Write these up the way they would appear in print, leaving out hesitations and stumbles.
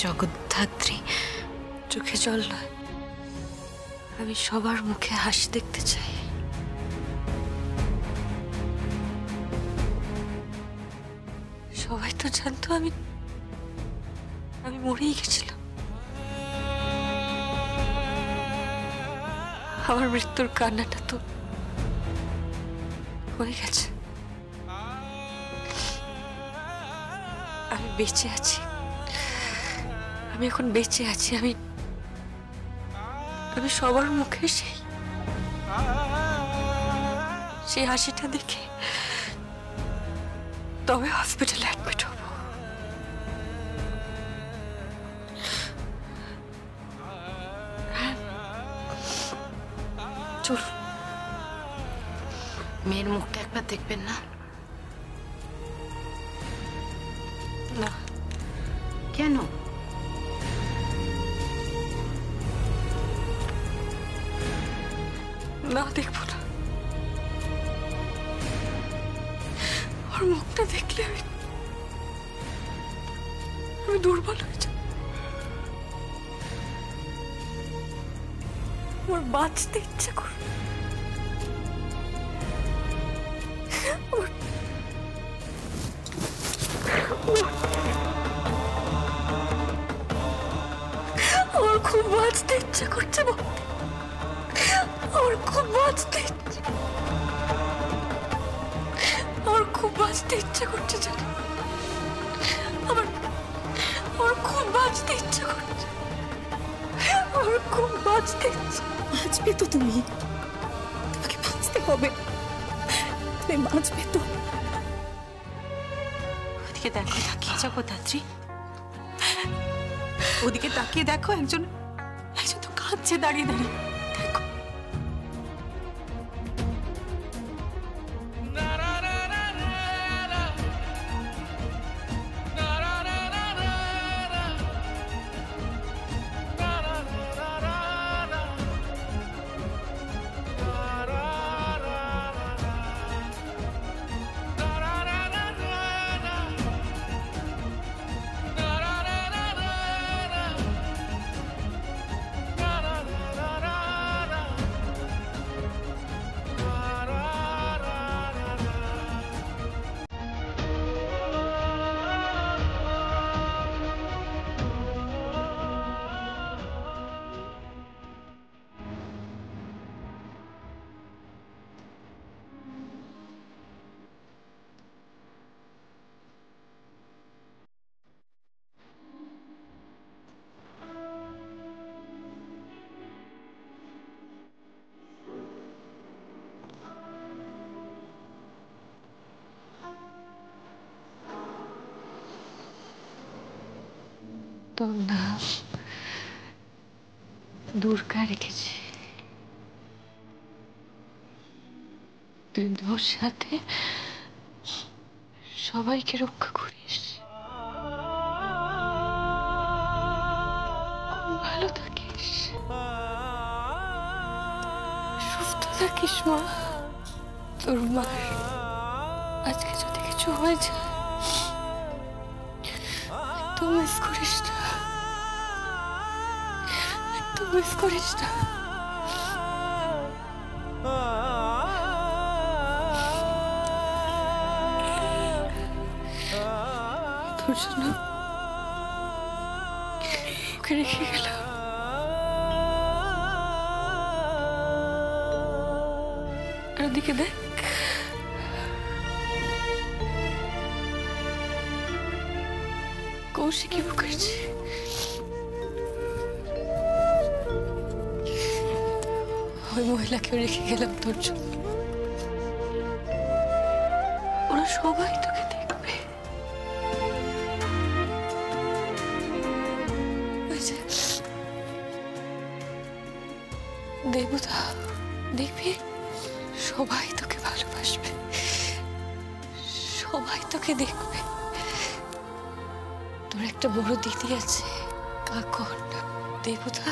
জগদ্ধাত্রী, চোখে জল নয়, আমি সবার মুখে হাসি দেখতে চাই। সবাই তো জানতো আমি মরেই গেছিলাম। আমার মৃত্যুর কান্নাটা তো হয়ে গেছে। আমি বেঁচে আছি, আমি এখন বেঁচে আছি। আমি সবার মুখে সেই হাসিটা দেখে তবে হসপিটালে অ্যাডমিট হব। চলুন। মেয়ের মুখটা একবার দেখবেন না? না। কেন? না, দেখবো না। ওর মুখটা দেখলে আমি দুর্বল হয়ে যাব। ওর বাঁচতে ইচ্ছা করে। ওর খুব বাঁচতে ইচ্ছা করছে, ওর খুব বাঁচতে ইচ্ছা করছে জানি। ওর খুব বাঁচতে ইচ্ছা করছে, ওর খুব বাঁচতে ইচ্ছা। বাঁচবে তো তুমি, তোমাকে বাঁচতে হবে, তুমি বাঁচবে তো। ওদিকে দেখো, তাকিয়ে জগদ্ধাত্রী, ওদিকে তাকিয়ে দেখো। একজন তো কাঁদছে দাঁড়িয়ে দাঁড়িয়ে। দেখো তোর নাম দুর্গা রেখেছি। তুই ওর সাথে সবাইকে রক্ষা করিস। ভালো থাকিস, সুস্থ থাকিস মা। তোর মার আজকে যদি কিছু হয়ে যায় তুই মিস করিস না, তুই মিস করিস না। তোর জন্য ওকে রেখে গেলাম। আর ওদিকে দেখ, কৌশিকী মুখার্জি ওই মহিলাকেও রেখে গেলাম তোর জন্য। ওরা সবাই তোকে দেখবে। দেবতা দেখবি, সবাই তোকে ভালোবাসবে, সবাই তোকে দেখবে। তোর একটা বড় দিদি আছে কাকন, দেবতা,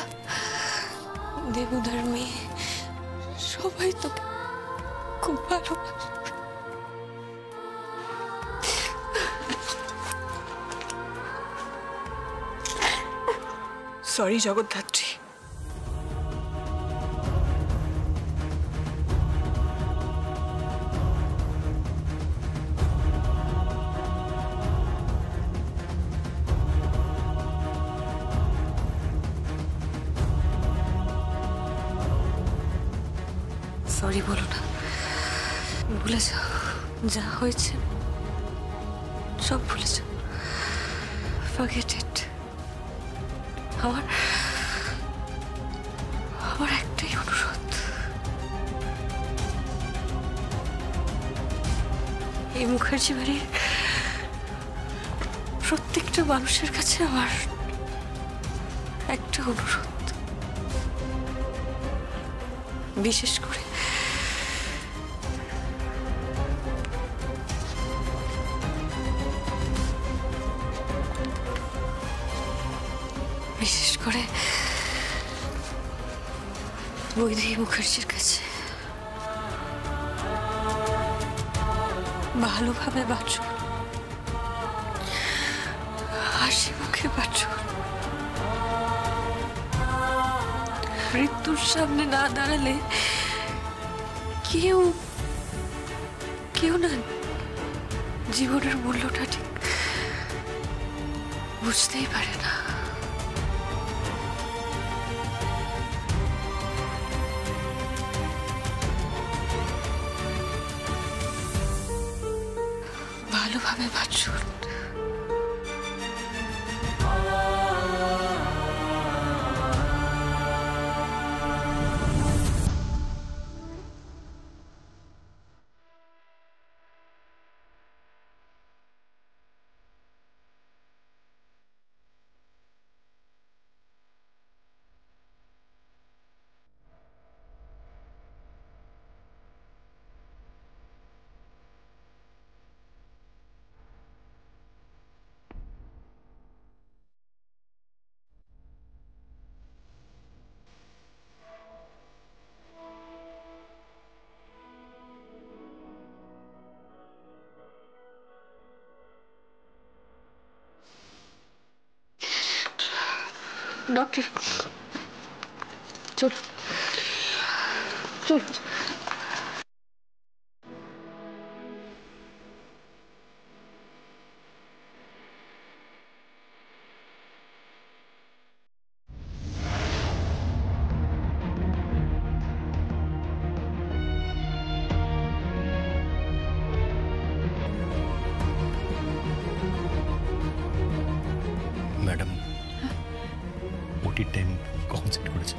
দেবতার মেয়ে, সবাই তোকে খুব ভালোবাসবে। সরি জগদ্ধাত্রী। সরি বলো না, ভুলে যাও, যা হয়েছে সব ভুলে যাও, ফরগেট ইট। আমার আমার একটাই অনুরোধ, এই মুখার্জি বাড়ির প্রত্যেকটা মানুষের কাছে আমার একটা অনুরোধ, বিশেষ করে বৈদেহী মুখার্জির কাছে ভালোভাবে বাঁচুন, হাসি মুখে বাঁচুন, মৃত্যুর সামনে না দাঁড়ালে কেউ কেউ না জীবনের মূল্যটা ঠিক বুঝতেই পারে না। ভালোভাবে বাঁচুন। ডক্টর চল চল। ম্যাডাম, ওটির টাইম কখন সেট করেছে?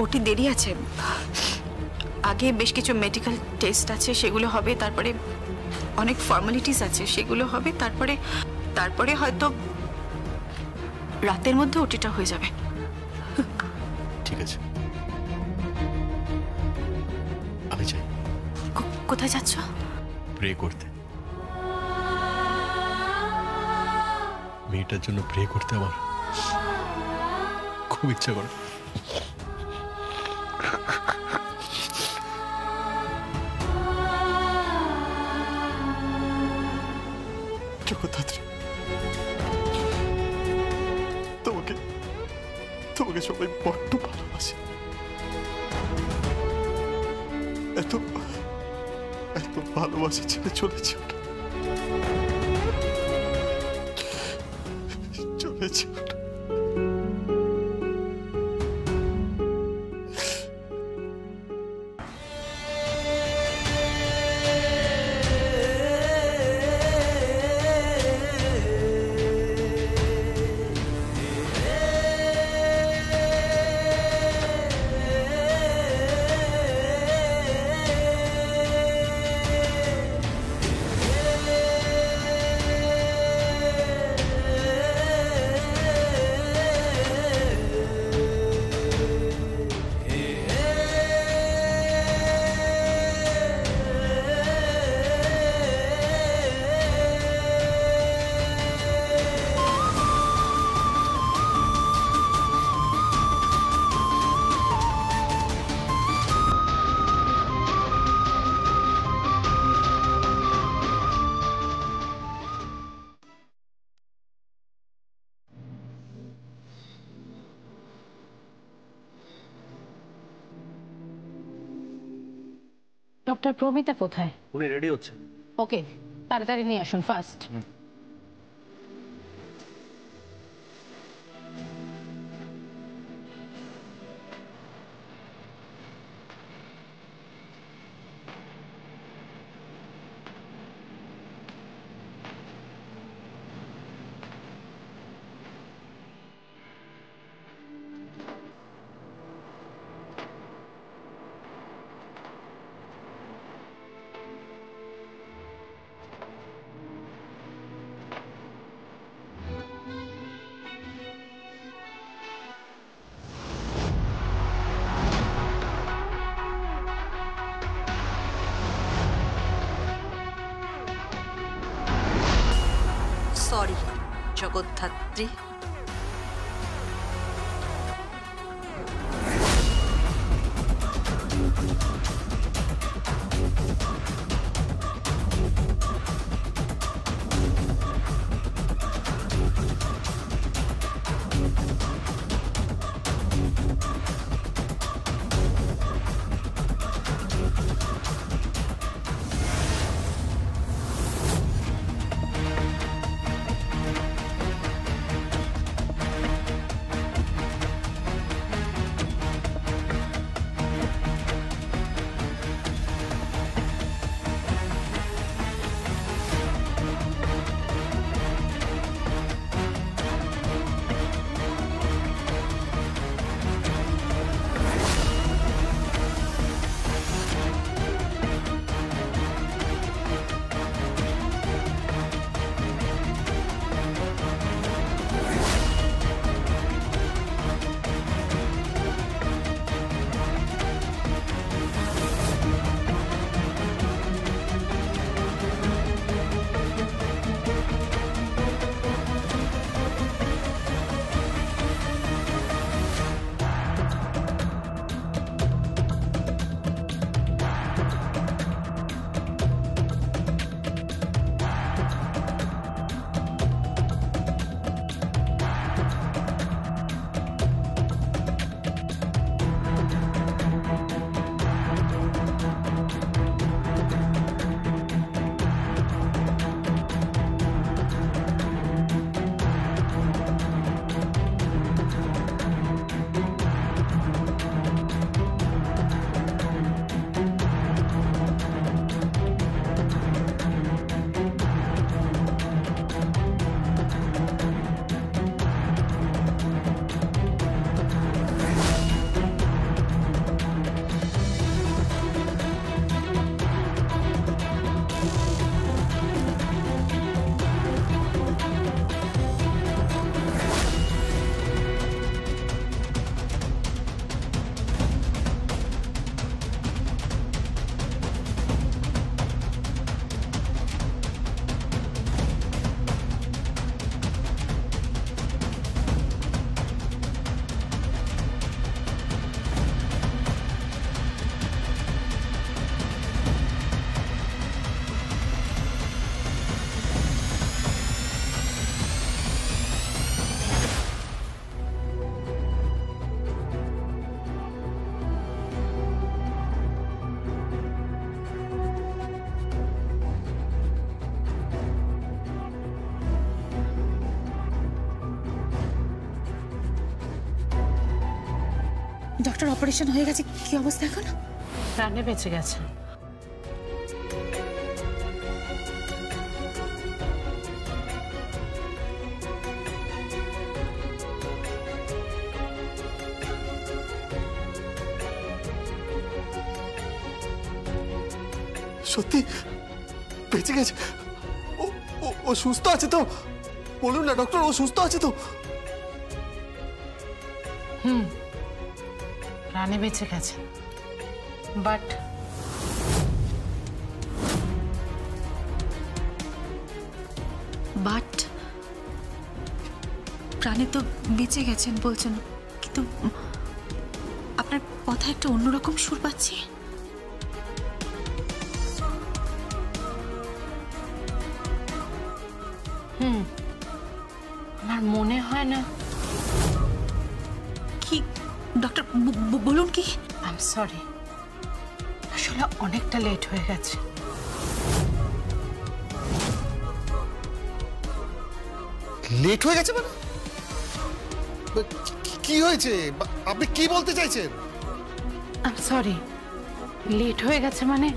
ওটি দেরি আছে, আগে বেশ কিছু মেডিকেল টেস্ট আছে, সেগুলো হবে, তারপরে অনেক ফর্মালিটিস আছে, সেগুলো হবে, তারপরে হয়তো রাতের মধ্যে ওটিটা হয়ে যাবে। ঠিক আছে, আমি চাই। কোথায় যাচ্ছ? প্রে করতে। মেয়েটার জন্য প্রে করতে আমার খুব ইচ্ছা করে। জগদ্ধাত্রী, তোমাকে সবাই বড্ড ভালোবাসে। এত ভালোবাসা ছেড়ে চলেছে, চলেছে। ডক্টর প্রমিতা কোথায়? উনি রেডি হচ্ছেন। ওকে, তাড়াতাড়ি নিয়ে আসুন first. Sorry Jagaddhatri. Doctor operation হয়ে গেছে, কি অবস্থা এখন? প্রাণে বেঁচে গেছে। সত্যি বেঁচে গেছে? ও সুস্থ আছে তো? বলুন না ডক্টর, ও সুস্থ আছে তো? প্রাণে বেঁচে গেছে, বাট প্রাণে তো বেঁচে গেছেন বলছেন, কিন্তু আপনার কথা একটা অন্যরকম সুর পাচ্ছি। আমার মনে হয় না। কি ডক্টর বলুন কি? আই এম সরি, আসলে আসলে অনেকটা লেট হয়ে গেছে। লেট হয়ে গেছে মানে? কি হয়েছে? আপনি কি বলতে চাইছেন? আই এম সরি, লেট হয়ে গেছে মানে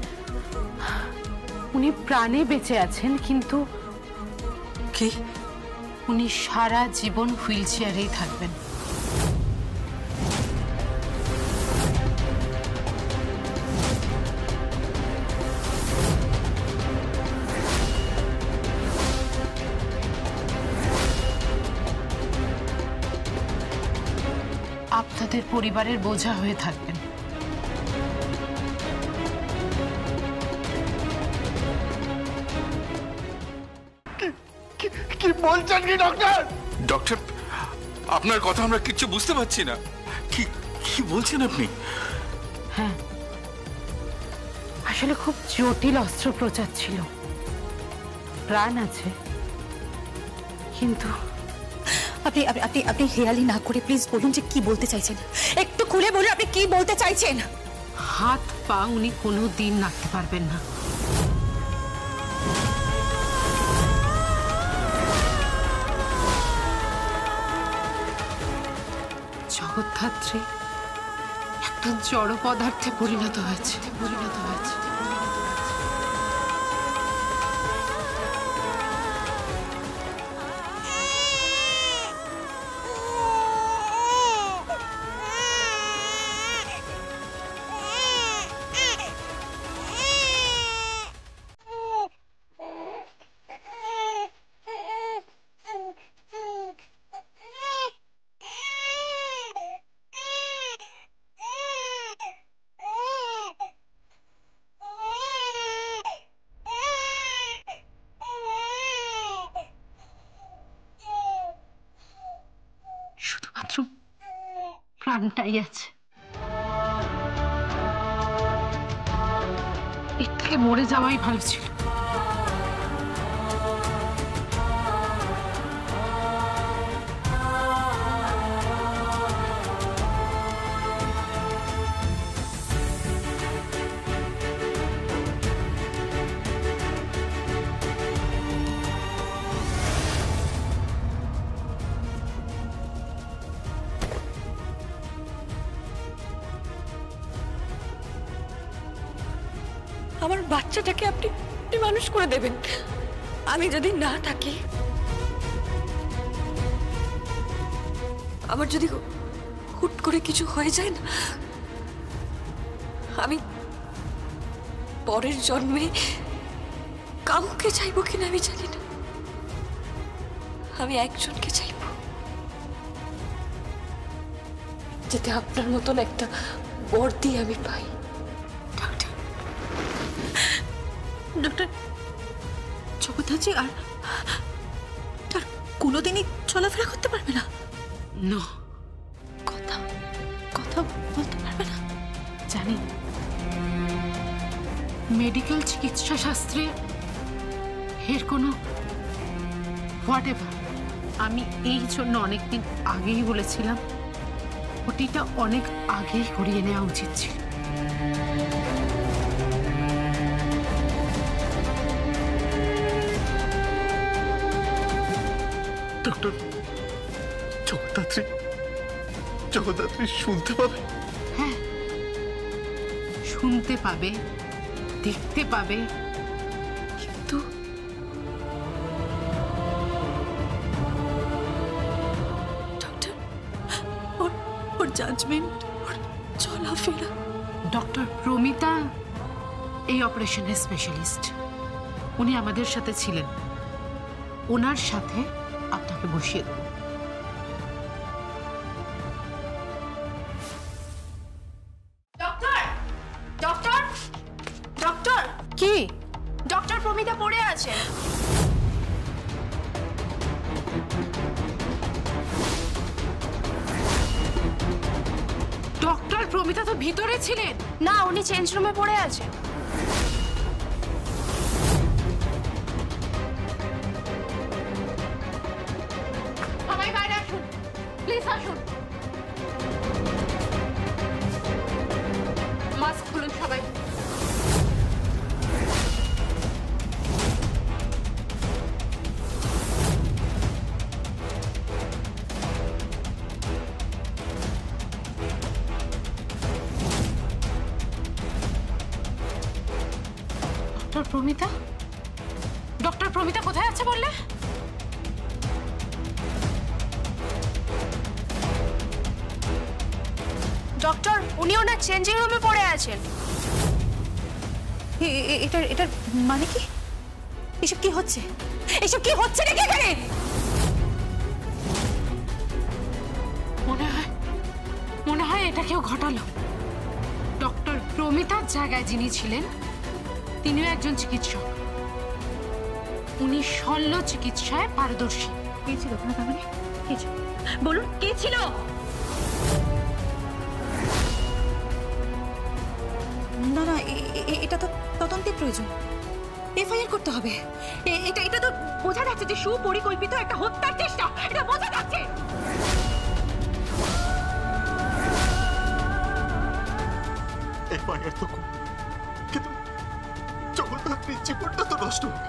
উনি প্রাণে বেঁচে আছেন, কিন্তু কি? উনি সারা জীবন হুইল চেয়ারেই থাকবেন। আপনাদের পরিবারের বোঝা হয়ে থাকবেন। কি বলছেন কি ডক্টর? ডক্টর, আপনার কথা আমরা কিচ্ছু বুঝতে পারছি না। কি কি বলছেন আপনি? হ্যাঁ, আসলে খুব জটিল অস্ত্রোপচার ছিল। প্রাণ আছে, কিন্তু আপনি আপনি আপনি হেয়ালি না করে প্লিজ বলুন যে কি বলতে চাইছেন। একটু খুলে বলুন আপনি কি বলতে চাইছেন। হাত পা উনি কোনো দিন নাড়তে পারবেন না। জগদ্ধাত্রী একটা জড় পদার্থে পরিণত হয়েছে। শুধুমাত্র প্রাণটাই আছে। এর থেকে মরে যাওয়াই ভালো ছিল। আমার বাচ্চাটাকে আপনি মানুষ করে দেবেন। আমি যদি না থাকি, আমার যদি হুট করে কিছু হয়ে যায় না, আমি পরের জন্মে কাউকে চাইবো কিনা আমি জানি না। আমি একজনকে চাইবো, যাতে আপনার মতন একটা বর্দি আমি পাই। ডক্টর জগদ্ধাত্রী আর তার কোনোদিনই চলাফেরা করতে পারবে না? না, কথা কথা বলতে পারবে না? জানি মেডিকেল চিকিৎসা শাস্ত্রে এর কোনো হোয়াটএভার। আমি এই জন্য অনেকদিন আগেই বলেছিলাম ওটিটা অনেক আগেই করিয়ে নেওয়া উচিত ছিল। ডক্টর, জগদ্ধাত্রী শুনতে পাবে? হ্যাঁ, শুনতে পাবে, দেখতে পাবে, কিন্তু ডক্টর ওর জাজমেন্ট, ওর চলাফেরা। ডক্টর প্রমিতা এই অপারেশনের স্পেশালিস্ট। উনি আমাদের সাথে ছিলেন। ওনার সাথে আপনাকে বসিয়ে দেব। ডক্টর ডক্টর ডক্টর কি? ডক্টর প্রমিতা পড়ে আছে। ডক্টর প্রমিতা তো ভিতরে ছিলেন। না, উনি চেঞ্জ রুমে পড়ে আছে। সবাই বাইরে আসুন, প্লিজ আসুন। মাস্ক খুলুন সবাই। ডক্টর প্রমিতা? ডক্টর প্রমিতা কোথায় আছে বললে? ডক্টর, উনি ওনার চেঞ্জিং রুমে পড়ে আছেন। এটার মানে কি? এসব কি হচ্ছে? এসব কি হচ্ছে নাকি এখানে? মনে হয় এটা কেউ ঘটালো। ডক্টর প্রমিতার জায়গায় যিনি ছিলেন তিনিও একজন চিকিৎসক। উনি শল্য চিকিৎসায় পারদর্শী। কে ছিল ওখানে তার মানে? কে ছিল? বলুন কে ছিল? না না, এটা তো তদন্তের প্রয়োজন। এফআইআর করতে হবে। এটা তো বোঝা যাচ্ছে যে সুপরিকল্পিত একটা হত্যার চেষ্টা। এটা বোঝা যাচ্ছে। এফআইআর তো কিন্তু জগন্নাথ জীবনটা তো নষ্ট হবে।